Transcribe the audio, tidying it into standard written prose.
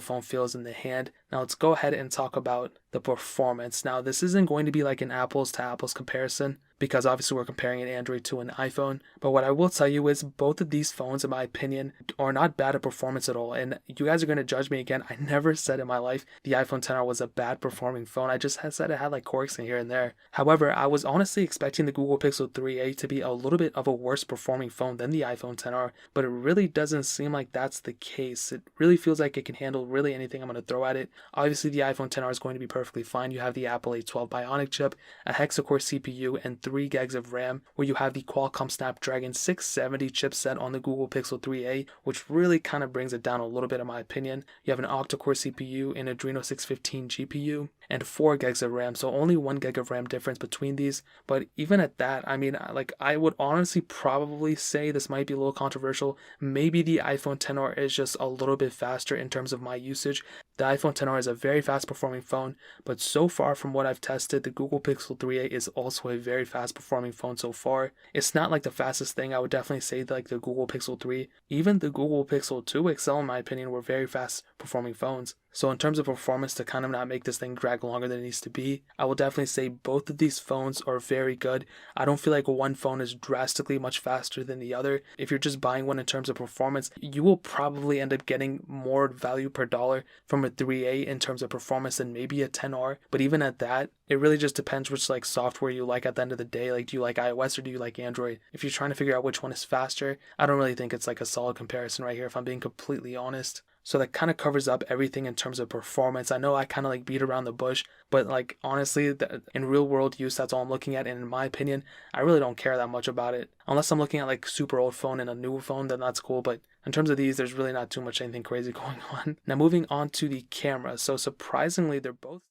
phone feels in the hand. Now let's go ahead and talk about the performance. Now this isn't going to be like an apples to apples comparison because obviously we're comparing an Android to an iPhone. But what I will tell you is both of these phones, in my opinion, are not bad at performance at all. And you guys are going to judge me again. I never said in my life the iPhone XR was a bad performing phone. I just said it had like quirks in here and there. However, I was honestly expecting the Google Pixel 3a to be a little bit of a worse performing phone than the iPhone XR, but it really doesn't seem like that's the case. It really feels like it can handle really anything I'm going to throw at it. Obviously, the iPhone XR is going to be perfectly fine. You have the Apple A12 Bionic chip, a hexa-core CPU, and 3 gigs of RAM, where you have the Qualcomm Snapdragon 670 chipset on the Google Pixel 3a, which really kind of brings it down a little bit in my opinion. You have an octa-core CPU, an Adreno 615 GPU, and 4 gigs of RAM, so only 1 gig of RAM difference between these. But even at that, I mean, like, I would honestly probably say this might be a little controversial. Maybe the iPhone XR is just a little bit faster in terms of my usage. The iPhone XR is a very fast performing phone, but so far from what I've tested, the Google Pixel 3a is also a very fast performing phone so far. It's not like the fastest thing. I would definitely say like the Google Pixel 3, even the Google Pixel 2 XL in my opinion were very fast performing phones. So in terms of performance, to kind of not make this thing drag longer than it needs to be, I will definitely say both of these phones are very good. I don't feel like one phone is drastically much faster than the other. If you're just buying one in terms of performance, you will probably end up getting more value per dollar from a 3a in terms of performance than maybe a 10R. But even at that, it really just depends which like software you like at the end of the day. Like, do you like iOS or do you like Android? If you're trying to figure out which one is faster, I don't really think it's like a solid comparison right here, if I'm being completely honest. So that kind of covers up everything in terms of performance. I know I kind of like beat around the bush, but like honestly, in real world use, that's all I'm looking at. And in my opinion, I really don't care that much about it. Unless I'm looking at like super old phone and a new phone, then that's cool. But in terms of these, there's really not too much anything crazy going on. Now moving on to the camera. So surprisingly, they're both